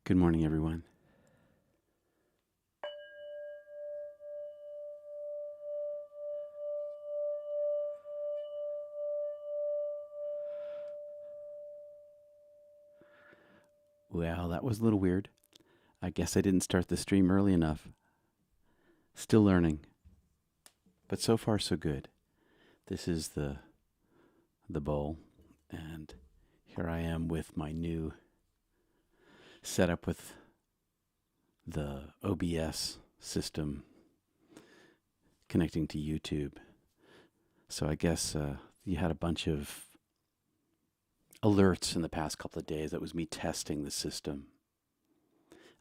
Good morning, everyone. Well, that was a little weird. I guess I didn't start the stream early enough. Still learning, but so far so good. This is the bowl, and here I am with my new setup with the OBS system connecting to YouTube. So I guess you had a bunch of alerts in the past couple of days. That was me testing the system.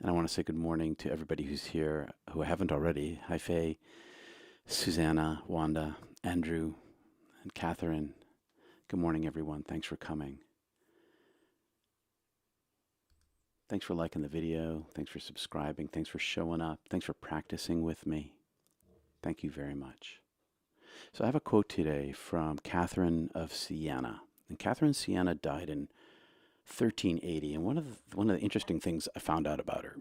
And I want to say good morning to everybody who's here who I haven't already. Hi, Faye, Susanna, Wanda, Andrew, and Catherine. Good morning, everyone. Thanks for coming. Thanks for liking the video. Thanks for subscribing. Thanks for showing up. Thanks for practicing with me. Thank you very much. So I have a quote today from Catherine of Siena. And Catherine of Siena died in 1380. And one of the interesting things I found out about her,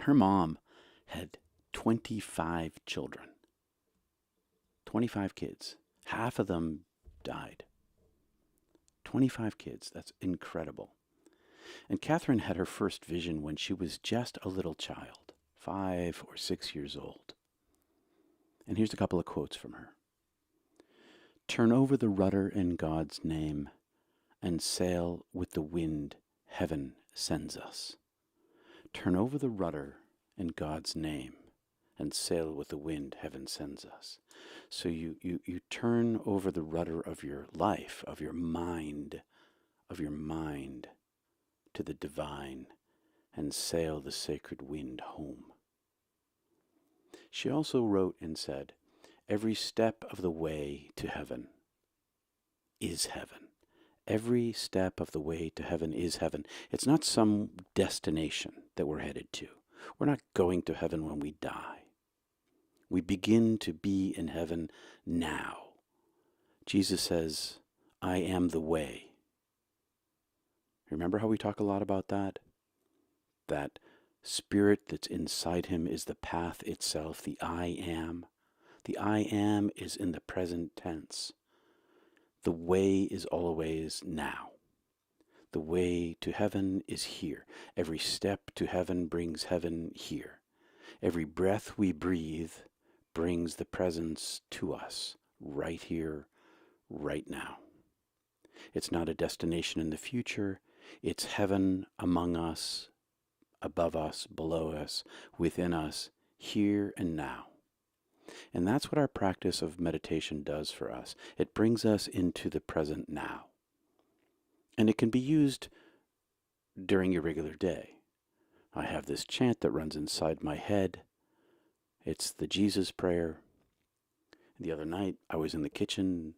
her mom had 25 children, 25 kids. Half of them died. 25 kids. That's incredible. And Catherine had her first vision when she was just a little child, 5 or 6 years old. And here's a couple of quotes from her. Turn over the rudder in God's name and sail with the wind heaven sends us. Turn over the rudder in God's name and sail with the wind heaven sends us. So you turn over the rudder of your life, of your mind to the divine and sail the sacred wind home. She also wrote and said, every step of the way to heaven is heaven. Every step of the way to heaven is heaven. It's not some destination that we're headed to. We're not going to heaven when we die. We begin to be in heaven now. Jesus says, I am the way. Remember how we talk a lot about that? That spirit that's inside him is the path itself, the I am. The I am is in the present tense. The way is always now. The way to heaven is here. Every step to heaven brings heaven here. Every breath we breathe brings the presence to us, right here, right now. It's not a destination in the future. It's heaven among us, above us, below us, within us, here and now. And that's what our practice of meditation does for us. It brings us into the present now. And it can be used during your regular day. I have this chant that runs inside my head. It's the Jesus prayer. The other night, I was in the kitchen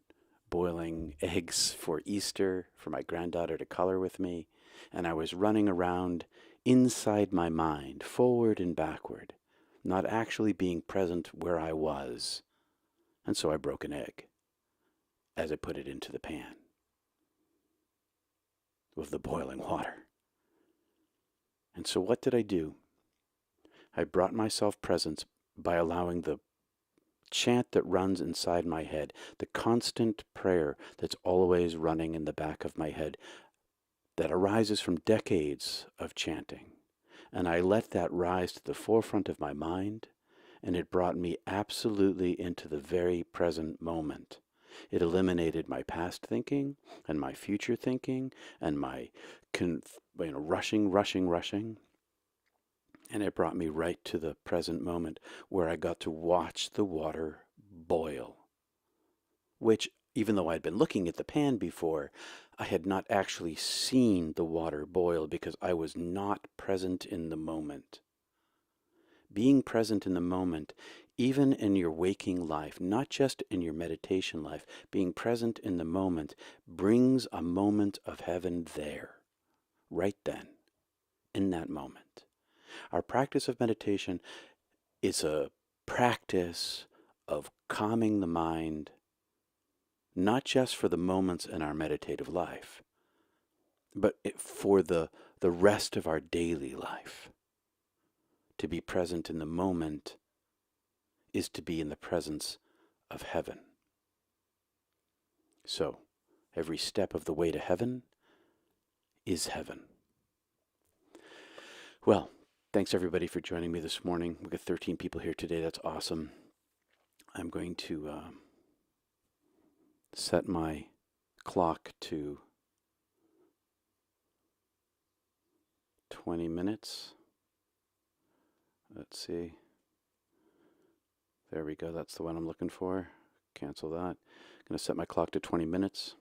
boiling eggs for Easter for my granddaughter to color with me, and I was running around inside my mind, forward and backward, not actually being present where I was. And so I broke an egg as I put it into the pan with the boiling water. And so what did I do? I brought myself presence by allowing the chant that runs inside my head, the constant prayer that's always running in the back of my head, that arises from decades of chanting. And I let that rise to the forefront of my mind, and it brought me absolutely into the very present moment. It eliminated my past thinking and my future thinking and my rushing. And it brought me right to the present moment where I got to watch the water boil, which, even though I'd been looking at the pan before, I had not actually seen the water boil because I was not present in the moment. Being present in the moment, even in your waking life, not just in your meditation life, being present in the moment brings a moment of heaven there, right then, in that moment. Our practice of meditation is a practice of calming the mind, not just for the moments in our meditative life, for the rest of our daily life, to be present in the moment is to be in the presence of heaven. So, every step of the way to heaven is heaven. Well, thanks everybody for joining me this morning. We've got 13 people here today. That's awesome. I'm going to set my clock to 20 minutes. Let's see. There we go. That's the one I'm looking for. Cancel that. I'm going to set my clock to 20 minutes.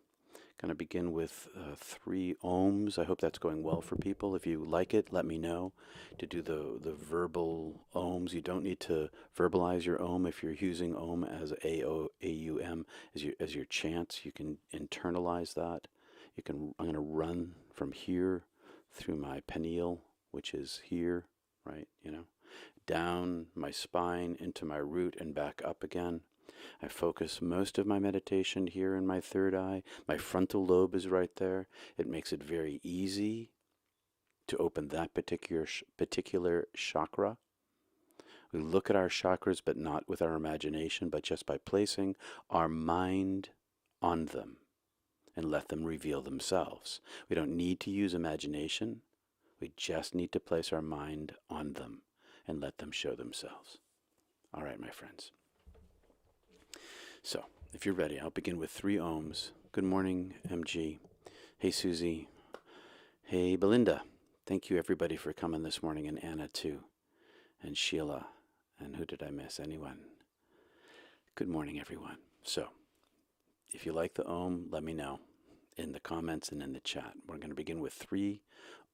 Going to begin with 3 ohms. I hope that's going well for people. If you like it, let me know. To do the verbal ohms, you don't need to verbalize your ohm. If you're using ohm as A-O-A-U-M as your chants, you can internalize that. I'm going to run from here through my pineal, which is here, right? Down my spine into my root and back up again. I focus most of my meditation here in my third eye. My frontal lobe is right there. It makes it very easy to open that particular chakra. We look at our chakras, but not with our imagination, but just by placing our mind on them and let them reveal themselves. We don't need to use imagination. We just need to place our mind on them and let them show themselves. All right, my friends. So, if you're ready, I'll begin with 3 ohms. Good morning, MG. Hey, Susie. Hey, Belinda. Thank you, everybody, for coming this morning, and Anna, too. And Sheila. And who did I miss? Anyone? Good morning, everyone. So, if you like the ohm, let me know in the comments and in the chat. We're going to begin with 3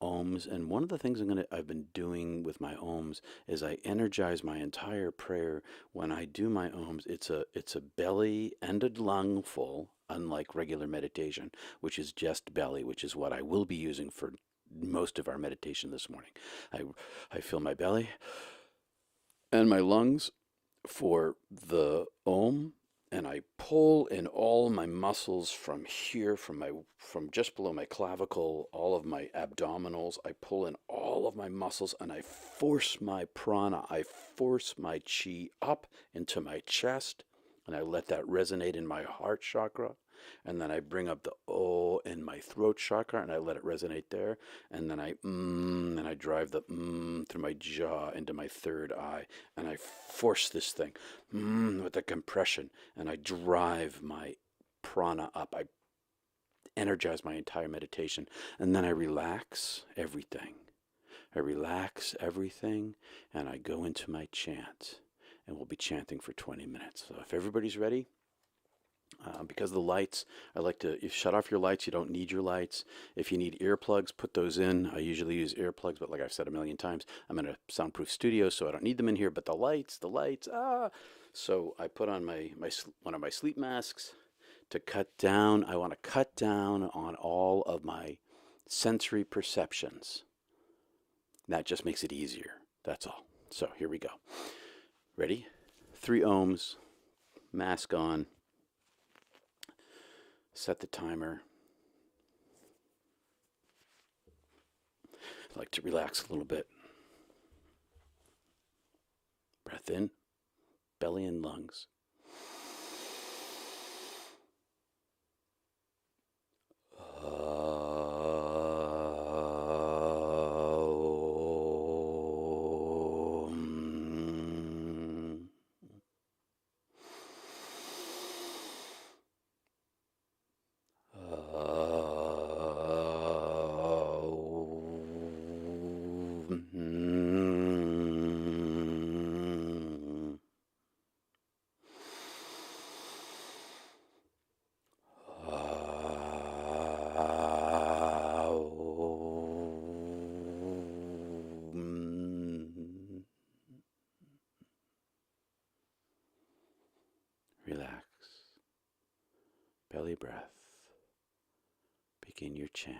ohms, and one of the things I've been doing with my ohms is I energize my entire prayer. When I do my ohms, it's a belly and a lung full, unlike regular meditation, which is just belly, which is what I will be using for most of our meditation this morning. I fill my belly and my lungs for the ohm, and I pull in all my muscles from here, from just below my clavicle, all of my abdominals. I pull in all of my muscles and I force my prana, I force my chi up into my chest, and I let that resonate in my heart chakra. And then I bring up the O in my throat chakra and I let it resonate there. And then I drive the through my jaw into my third eye. And I force this thing with the compression. And I drive my prana up. I energize my entire meditation. And then I relax everything. And I go into my chant. And we'll be chanting for 20 minutes. So if everybody's ready, because of the lights, I like to shut off your lights. You don't need your lights. If you need earplugs, put those in. I usually use earplugs, but like I've said a million times, I'm in a soundproof studio, so I don't need them in here. But the lights, So I put on one of my sleep masks to cut down. I want to cut down on all of my sensory perceptions. That just makes it easier. That's all. So here we go. Ready? 3 ohms, mask on. Set the timer. I like to relax a little bit. Breath in, belly and lungs. Relax. Belly breath. Begin your chant.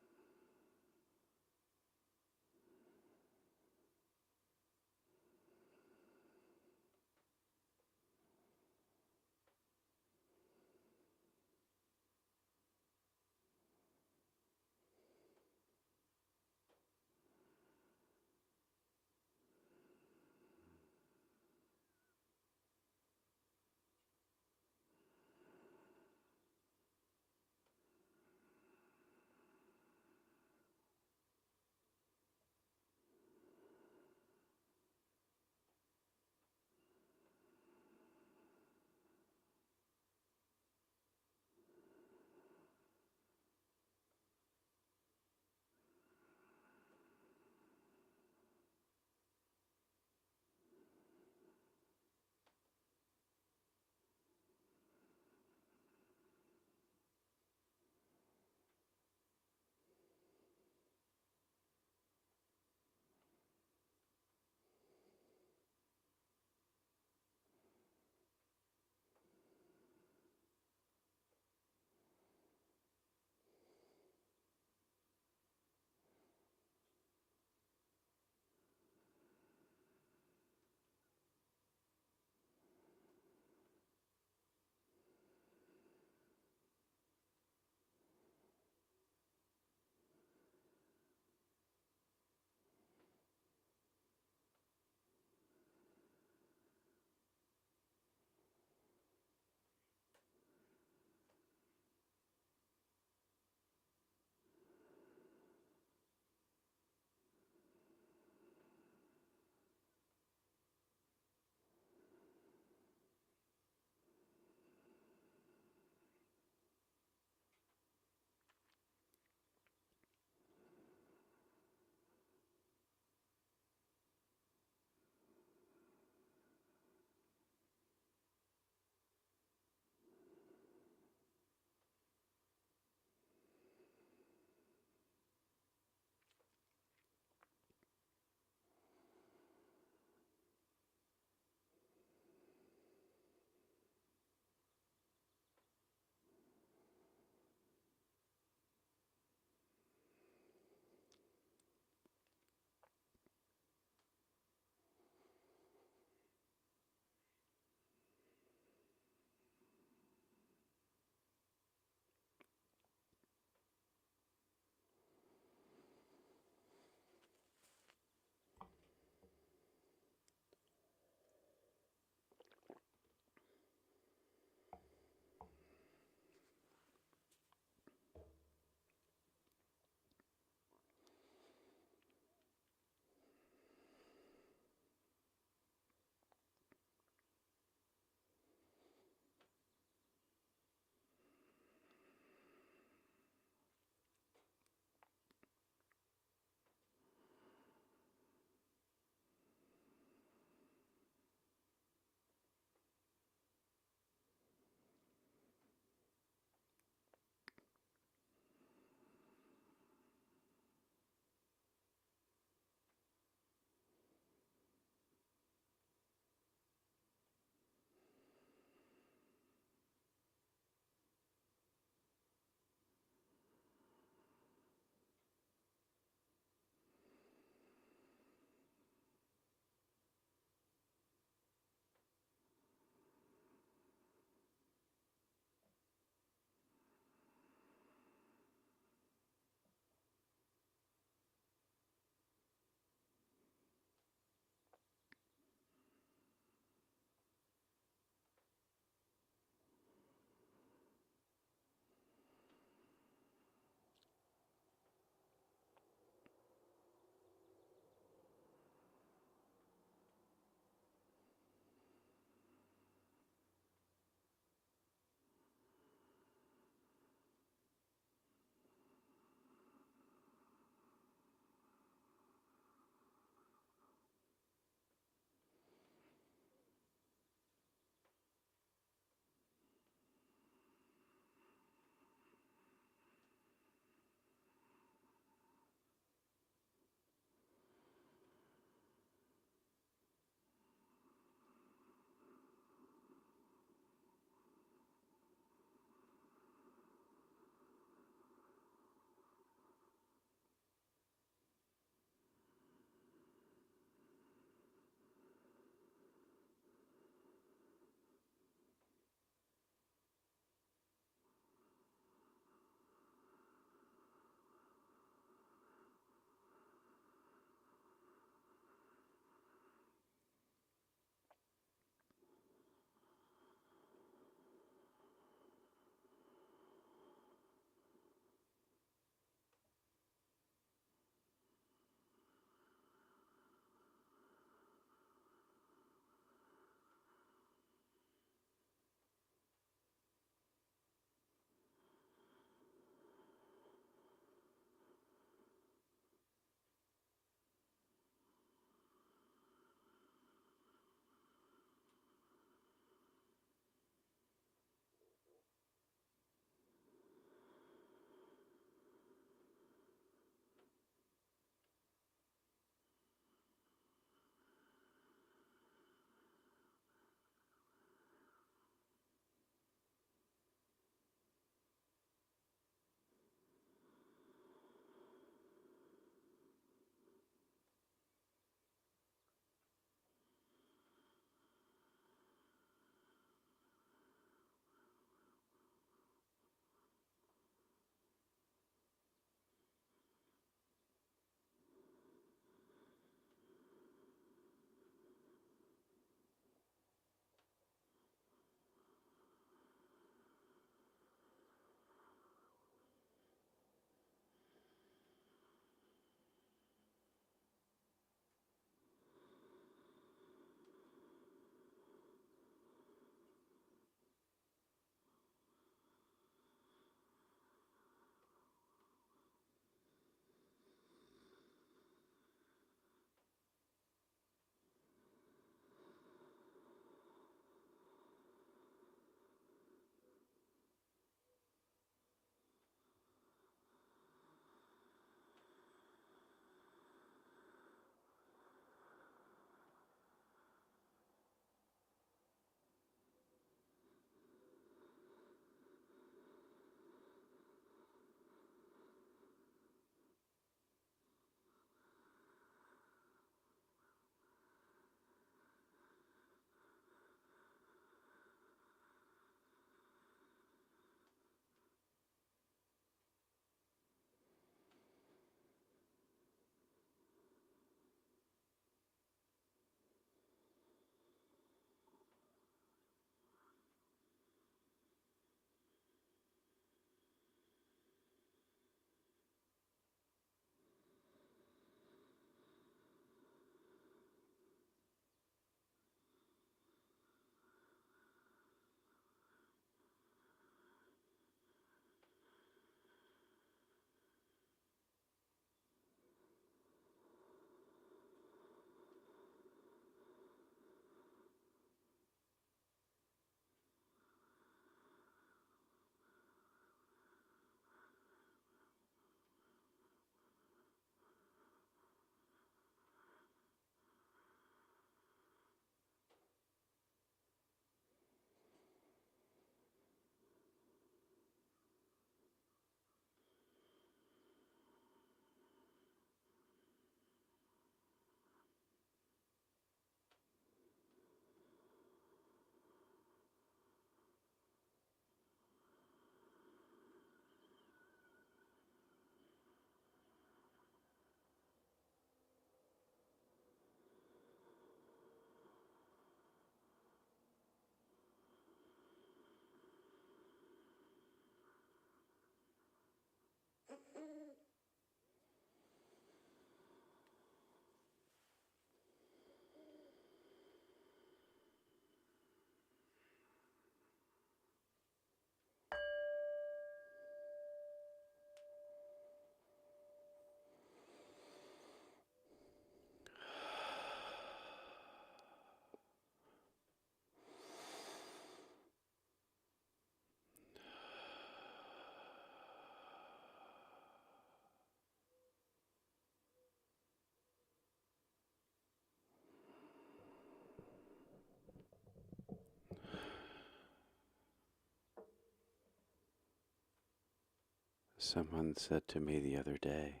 Someone said to me the other day,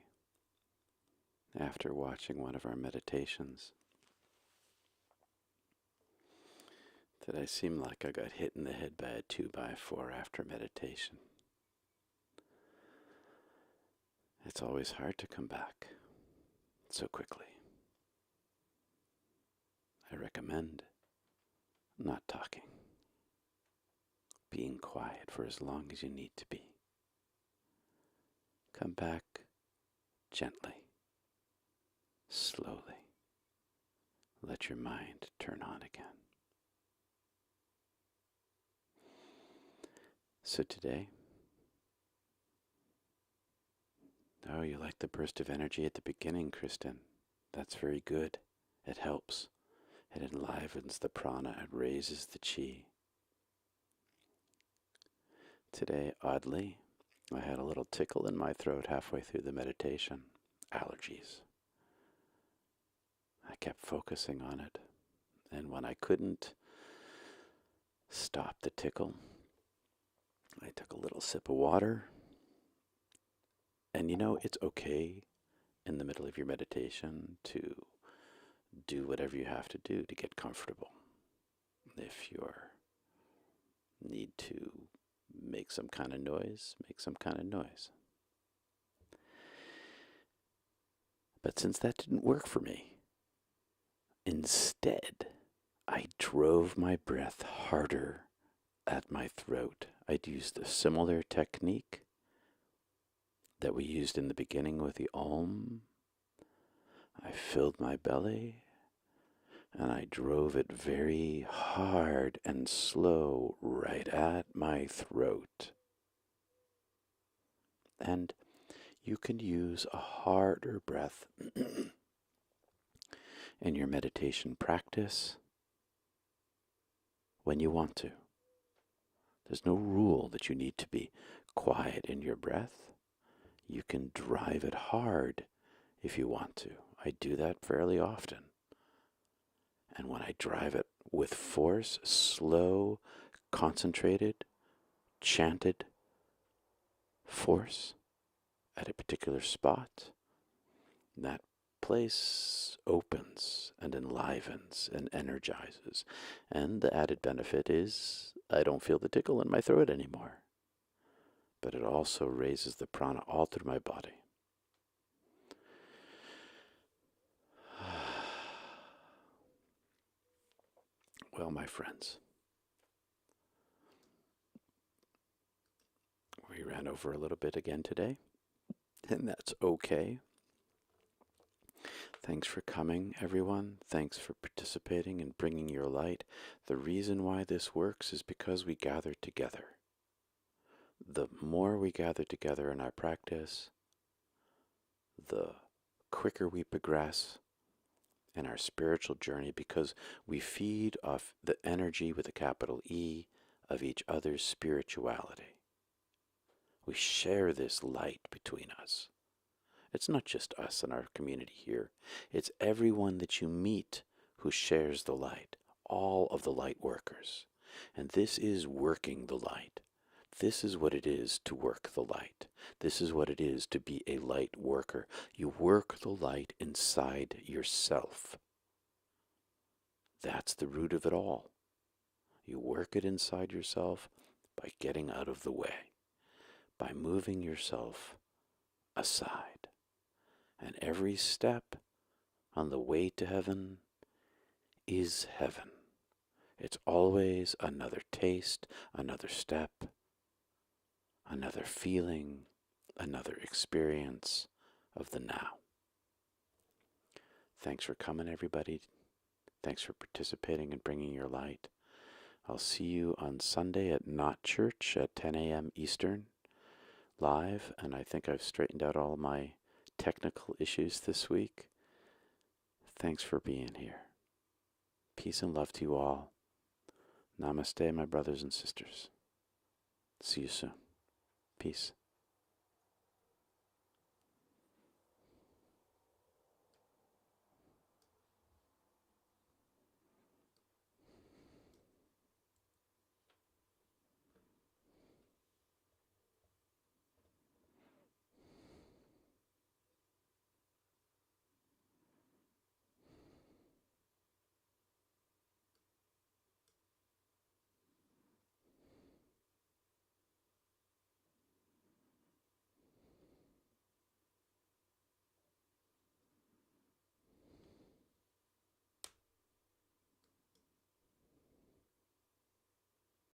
after watching one of our meditations, that I seemed like I got hit in the head by a 2x4 after meditation. It's always hard to come back so quickly. I recommend not talking, being quiet for as long as you need to be. Come back gently, slowly. Let your mind turn on again. So today, oh, you like the burst of energy at the beginning, Kristen. That's very good. It helps. It enlivens the prana. It raises the chi. Today, oddly, I had a little tickle in my throat halfway through the meditation. Allergies. I kept focusing on it. And when I couldn't stop the tickle, I took a little sip of water. And it's okay in the middle of your meditation to do whatever you have to do to get comfortable. If you need to make some kind of noise, make some kind of noise. But since that didn't work for me, instead, I drove my breath harder at my throat. I'd used a similar technique that we used in the beginning with the Om. I filled my belly and I drove it very hard and slow right at my throat. And you can use a harder breath in your meditation practice when you want to. There's no rule that you need to be quiet in your breath. You can drive it hard if you want to. I do that fairly often. And when I drive it with force, slow, concentrated, chanted force at a particular spot, that place opens and enlivens and energizes. And the added benefit is I don't feel the tickle in my throat anymore. But it also raises the prana all through my body. Well, my friends, we ran over a little bit again today, and that's okay. Thanks for coming, everyone. Thanks for participating and bringing your light. The reason why this works is because we gather together. The more we gather together in our practice, the quicker we progress in our spiritual journey, because we feed off the energy with a capital E of each other's spirituality. We share this light between us. It's not just us and our community here. It's everyone that you meet who shares the light, all of the light workers. And this is working the light. This is what it is to work the light. This is what it is to be a light worker. You work the light inside yourself. That's the root of it all. You work it inside yourself by getting out of the way, by moving yourself aside. And every step on the way to heaven is heaven. It's always another taste, another step, another feeling, another experience of the now. Thanks for coming, everybody. Thanks for participating and bringing your light. I'll see you on Sunday at Not Church at 10 a.m. Eastern, live, and I think I've straightened out all my technical issues this week. Thanks for being here. Peace and love to you all. Namaste, my brothers and sisters. See you soon. Peace.